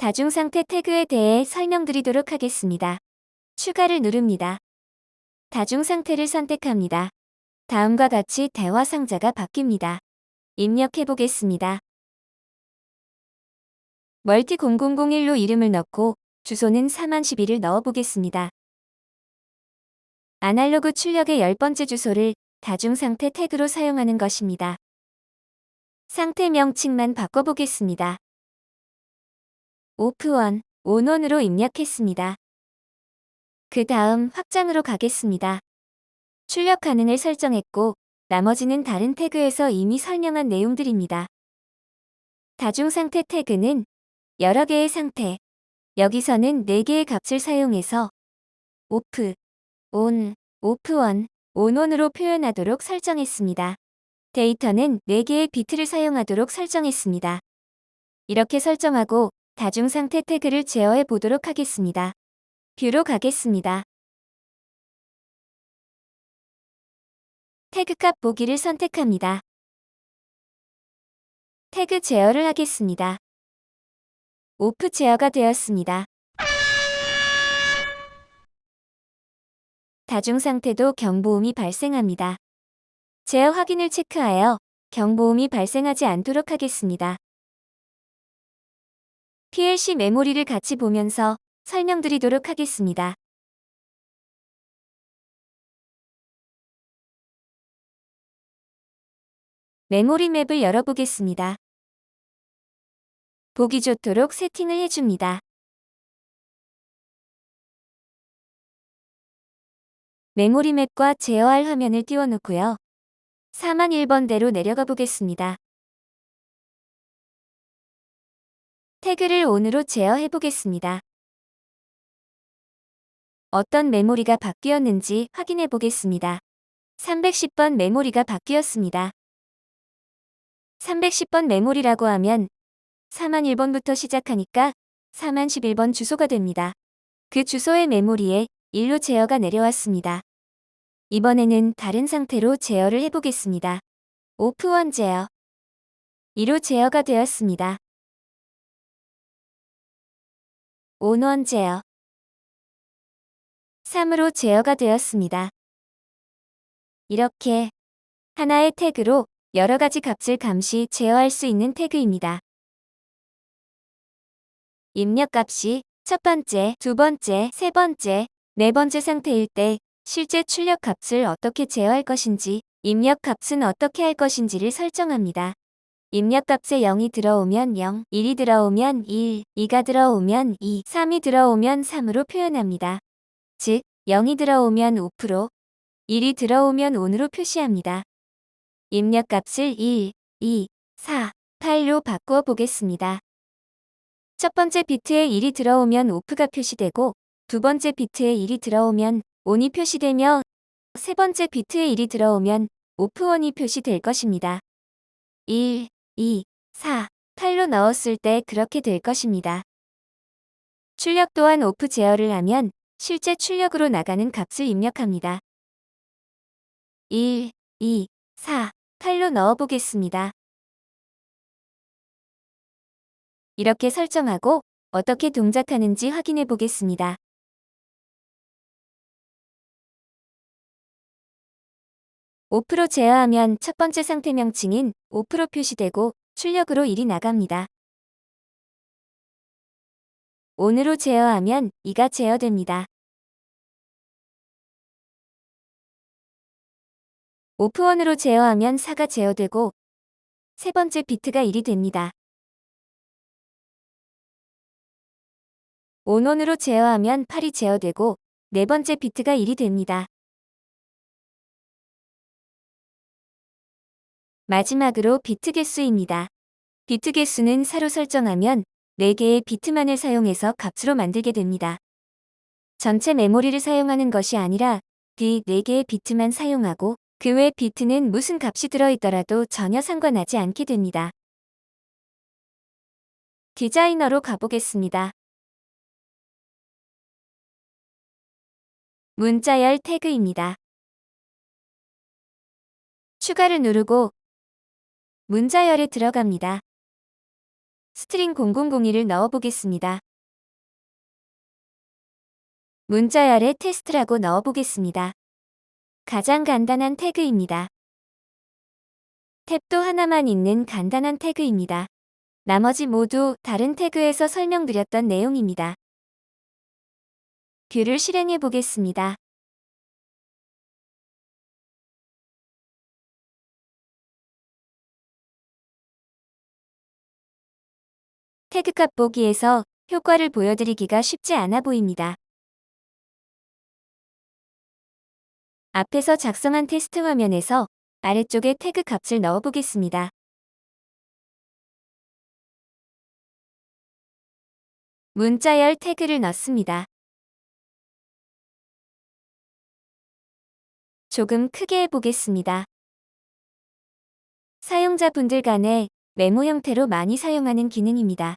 다중상태 태그에 대해 설명드리도록 하겠습니다. 추가를 누릅니다. 다중상태를 선택합니다. 다음과 같이 대화 상자가 바뀝니다. 입력해 보겠습니다. 멀티 0001로 이름을 넣고 주소는 40011을 넣어 보겠습니다. 아날로그 출력의 10번째 주소를 다중상태 태그로 사용하는 것입니다. 상태 명칭만 바꿔보겠습니다. 오프원, 온원으로 입력했습니다. 그 다음 확장으로 가겠습니다. 출력 가능을 설정했고 나머지는 다른 태그에서 이미 설명한 내용들입니다. 다중상태 태그는 여러 개의 상태, 여기서는 4개의 값을 사용해서 오프, 온, 오프원, 온원으로 표현하도록 설정했습니다. 데이터는 4개의 비트를 사용하도록 설정했습니다. 이렇게 설정하고 다중상태 태그를 제어해 보도록 하겠습니다. 뷰로 가겠습니다. 태그값 보기를 선택합니다. 태그 제어를 하겠습니다. 오프 제어가 되었습니다. 다중상태도 경보음이 발생합니다. 제어 확인을 체크하여 경보음이 발생하지 않도록 하겠습니다. PLC 메모리를 같이 보면서 설명드리도록 하겠습니다. 메모리 맵을 열어보겠습니다. 보기 좋도록 세팅을 해줍니다. 메모리 맵과 제어할 화면을 띄워놓고요. 40001번대로 내려가 보겠습니다. 태그를 온으로 제어해 보겠습니다. 어떤 메모리가 바뀌었는지 확인해 보겠습니다. 310번 메모리가 바뀌었습니다. 310번 메모리라고 하면 40001번부터 시작하니까 40011번 주소가 됩니다. 그 주소의 메모리에 1로 제어가 내려왔습니다. 이번에는 다른 상태로 제어를 해보겠습니다. 오프원 제어 2로 제어가 되었습니다. 온원 제어 3으로 제어가 되었습니다. 이렇게 하나의 태그로 여러 가지 값을 감시 제어할 수 있는 태그입니다. 입력값이 첫 번째, 두 번째, 세 번째, 네 번째 상태일 때 실제 출력 값을 어떻게 제어할 것인지, 입력 값은 어떻게 할 것인지를 설정합니다. 입력값에 0이 들어오면 0, 1이 들어오면 1, 2가 들어오면 2, 3이 들어오면 3으로 표현합니다. 즉, 0이 들어오면 오프로, 1이 들어오면 온으로 표시합니다. 입력값을 1, 2, 4, 8로 바꾸어 보겠습니다. 첫 번째 비트에 1이 들어오면 오프가 표시되고 두 번째 비트에 1이 들어오면 온이 표시되며 세 번째 비트에 1이 들어오면 오프원이 표시될 것입니다. 1, 2, 4, 8로 넣었을 때 그렇게 될 것입니다. 출력 또한 오프 제어를 하면 실제 출력으로 나가는 값을 입력합니다. 1, 2, 4, 8로 넣어보겠습니다. 이렇게 설정하고 어떻게 동작하는지 확인해 보겠습니다. 오프로 제어하면 첫 번째 상태 명칭인 오프로 표시되고 출력으로 1이 나갑니다. 온으로 제어하면 2가 제어됩니다. 오프원으로 제어하면 4가 제어되고 세 번째 비트가 1이 됩니다. 온원으로 제어하면 8이 제어되고 네 번째 비트가 1이 됩니다. 마지막으로 비트 개수입니다. 비트 개수는 4로 설정하면 4개의 비트만을 사용해서 값으로 만들게 됩니다. 전체 메모리를 사용하는 것이 아니라 뒤 4개의 비트만 사용하고 그 외 비트는 무슨 값이 들어있더라도 전혀 상관하지 않게 됩니다. 디자이너로 가보겠습니다. 문자열 태그입니다. 추가를 누르고 문자열에 들어갑니다. 스트링 0001을 넣어보겠습니다. 문자 아래 테스트라고 넣어보겠습니다. 가장 간단한 태그입니다. 탭도 하나만 있는 간단한 태그입니다. 나머지 모두 다른 태그에서 설명드렸던 내용입니다. 뷰를 실행해 보겠습니다. 태그값 보기에서 효과를 보여드리기가 쉽지 않아 보입니다. 앞에서 작성한 테스트 화면에서 아래쪽에 태그 값을 넣어보겠습니다. 문자열 태그를 넣습니다. 조금 크게 해보겠습니다. 사용자분들 간에 메모 형태로 많이 사용하는 기능입니다.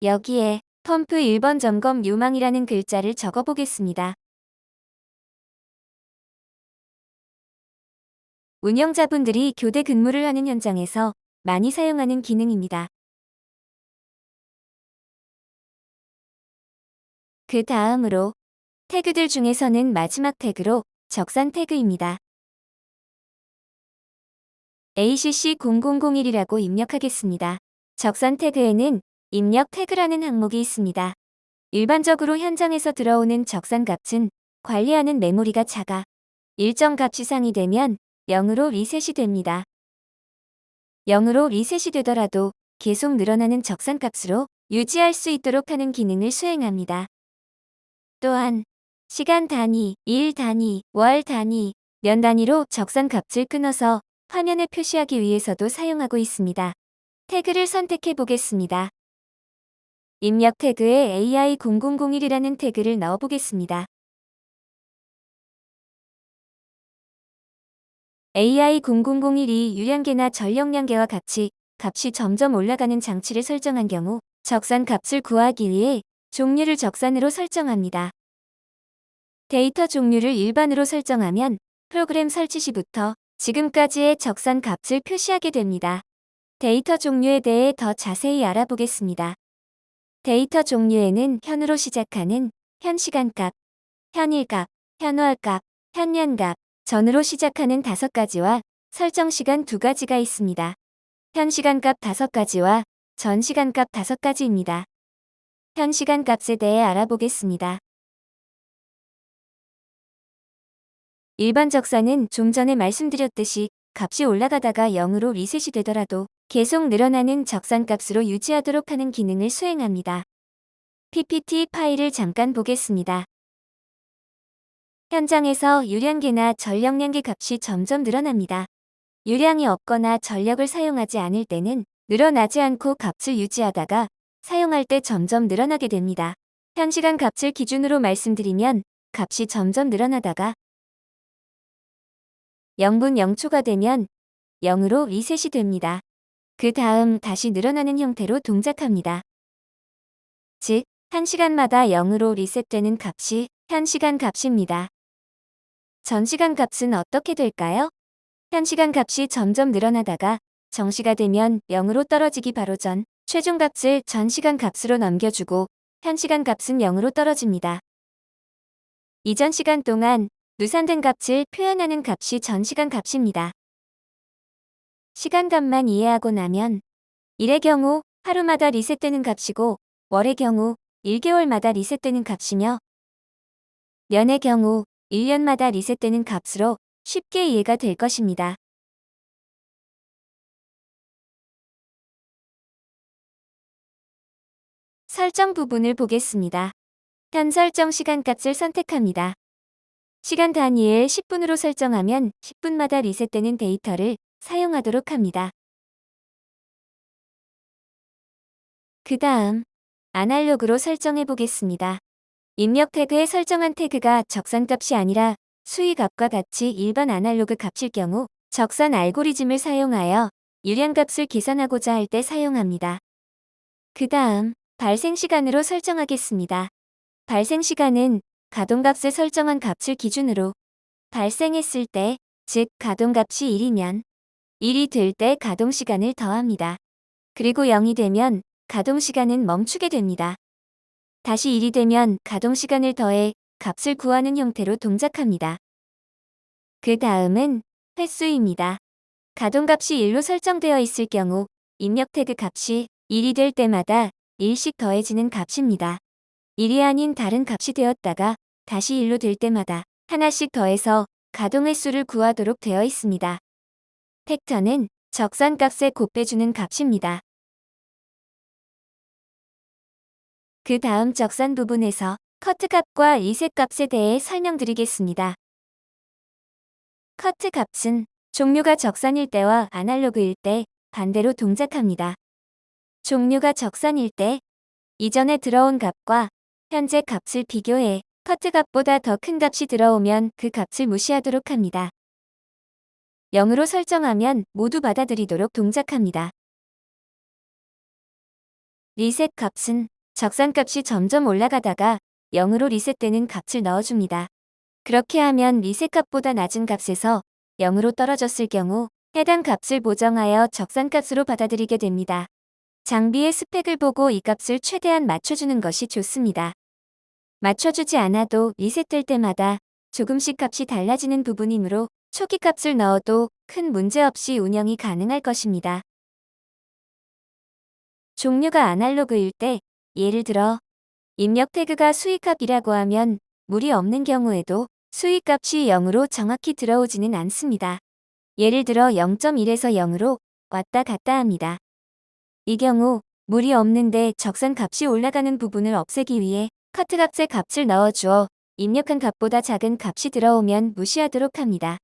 여기에 펌프 1번 점검 요망이라는 글자를 적어보겠습니다. 운영자분들이 교대 근무를 하는 현장에서 많이 사용하는 기능입니다. 그 다음으로 태그들 중에서는 마지막 태그로 적산 태그입니다. ACC0001이라고 입력하겠습니다. 적산 태그에는 입력 태그라는 항목이 있습니다. 일반적으로 현장에서 들어오는 적산 값은 관리하는 메모리가 작아 일정 값 이상이 되면 0으로 리셋이 됩니다. 0으로 리셋이 되더라도 계속 늘어나는 적산 값으로 유지할 수 있도록 하는 기능을 수행합니다. 또한 시간 단위, 일 단위, 월 단위, 년 단위로 적산 값을 끊어서 화면에 표시하기 위해서도 사용하고 있습니다. 태그를 선택해 보겠습니다. 입력 태그에 AI0001이라는 태그를 넣어보겠습니다. AI0001이 유량계나 전력량계와 같이 값이 점점 올라가는 장치를 설정한 경우 적산 값을 구하기 위해 종류를 적산으로 설정합니다. 데이터 종류를 일반으로 설정하면 프로그램 설치 시부터 지금까지의 적산 값을 표시하게 됩니다. 데이터 종류에 대해 더 자세히 알아보겠습니다. 데이터 종류에는 현으로 시작하는 현시간값, 현일값, 현월값, 현년값, 전으로 시작하는 5가지와 설정시간 2가지가 있습니다. 현시간값 5가지와 전시간값 5가지입니다. 현시간값에 대해 알아보겠습니다. 일반 적산은 좀 전에 말씀드렸듯이 값이 올라가다가 0으로 리셋이 되더라도 계속 늘어나는 적산값으로 유지하도록 하는 기능을 수행합니다. PPT 파일을 잠깐 보겠습니다. 현장에서 유량계나 전력량계 값이 점점 늘어납니다. 유량이 없거나 전력을 사용하지 않을 때는 늘어나지 않고 값을 유지하다가 사용할 때 점점 늘어나게 됩니다. 현시간 값을 기준으로 말씀드리면 값이 점점 늘어나다가 0분 0초가 되면 0으로 리셋이 됩니다. 그 다음 다시 늘어나는 형태로 동작합니다. 즉, 1시간마다 0으로 리셋되는 값이 현시간 값입니다. 전시간 값은 어떻게 될까요? 현시간 값이 점점 늘어나다가 정시가 되면 0으로 떨어지기 바로 전 최종 값을 전시간 값으로 넘겨주고 현시간 값은 0으로 떨어집니다. 이전 시간 동안 누산된 값을 표현하는 값이 전시간 값입니다. 시간값만 이해하고 나면 일의 경우 하루마다 리셋되는 값이고 월의 경우 1개월마다 리셋되는 값이며 년의 경우 1년마다 리셋되는 값으로 쉽게 이해가 될 것입니다. 설정 부분을 보겠습니다. 현 설정 시간값을 선택합니다. 시간 단위를 10분으로 설정하면 10분마다 리셋되는 데이터를 사용하도록 합니다. 그 다음 아날로그로 설정해 보겠습니다. 입력 태그에 설정한 태그가 적산값이 아니라 수위값과 같이 일반 아날로그 값일 경우 적산 알고리즘을 사용하여 유량값을 계산하고자 할 때 사용합니다. 그 다음 발생 시간으로 설정하겠습니다. 발생 시간은 가동값에 설정한 값을 기준으로 발생했을 때, 즉 가동값이 1이면 1이 될 때 가동시간을 더합니다. 그리고 0이 되면 가동시간은 멈추게 됩니다. 다시 1이 되면 가동시간을 더해 값을 구하는 형태로 동작합니다. 그 다음은 횟수입니다. 가동값이 1로 설정되어 있을 경우 입력 태그 값이 1이 될 때마다 1씩 더해지는 값입니다. 1이 아닌 다른 값이 되었다가 다시 1로 될 때마다 하나씩 더해서 가동 횟수를 구하도록 되어 있습니다. 팩터는 적산값에 곱해주는 값입니다. 그 다음 적산 부분에서 커트 값과 리셋 값에 대해 설명드리겠습니다. 커트 값은 종류가 적산일 때와 아날로그일 때 반대로 동작합니다. 종류가 적산일 때 이전에 들어온 값과 현재 값을 비교해 커트 값보다 더 큰 값이 들어오면 그 값을 무시하도록 합니다. 0으로 설정하면 모두 받아들이도록 동작합니다. 리셋 값은 적산값이 점점 올라가다가 0으로 리셋되는 값을 넣어줍니다. 그렇게 하면 리셋 값보다 낮은 값에서 0으로 떨어졌을 경우 해당 값을 보정하여 적산값으로 받아들이게 됩니다. 장비의 스펙을 보고 이 값을 최대한 맞춰주는 것이 좋습니다. 맞춰주지 않아도 리셋될 때마다 조금씩 값이 달라지는 부분이므로 초기 값을 넣어도 큰 문제 없이 운영이 가능할 것입니다. 종류가 아날로그일 때, 예를 들어 입력 태그가 수익값이라고 하면 무리 없는 경우에도 수익값이 0으로 정확히 들어오지는 않습니다. 예를 들어 0.1에서 0으로 왔다 갔다 합니다. 이 경우 무리 없는데 적산 값이 올라가는 부분을 없애기 위해 커트 값의 값을 넣어주어 입력한 값보다 작은 값이 들어오면 무시하도록 합니다.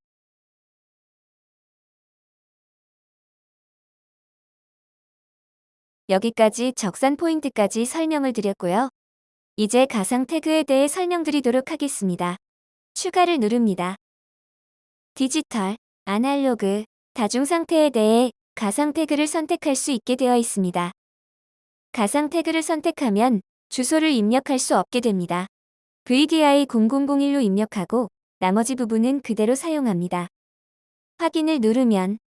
여기까지 적산 포인트까지 설명을 드렸고요. 이제 가상 태그에 대해 설명드리도록 하겠습니다. 추가를 누릅니다. 디지털, 아날로그, 다중 상태에 대해 가상 태그를 선택할 수 있게 되어 있습니다. 가상 태그를 선택하면 주소를 입력할 수 없게 됩니다. VDI0001로 입력하고 나머지 부분은 그대로 사용합니다. 확인을 누르면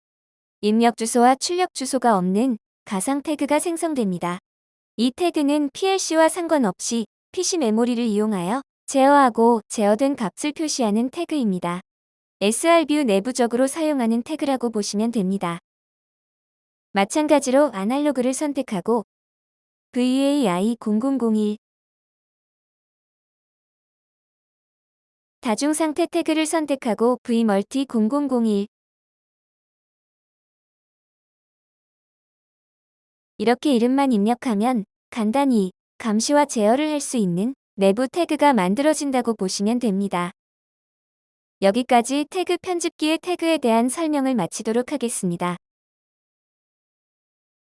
입력 주소와 출력 주소가 없는 가상 태그가 생성됩니다. 이 태그는 PLC와 상관없이 PC 메모리를 이용하여 제어하고 제어된 값을 표시하는 태그입니다. SR뷰 내부적으로 사용하는 태그라고 보시면 됩니다. 마찬가지로 아날로그를 선택하고 VAI0001 다중상태 태그를 선택하고 VMulti0001 이렇게 이름만 입력하면 간단히 감시와 제어를 할 수 있는 내부 태그가 만들어진다고 보시면 됩니다. 여기까지 태그 편집기의 태그에 대한 설명을 마치도록 하겠습니다.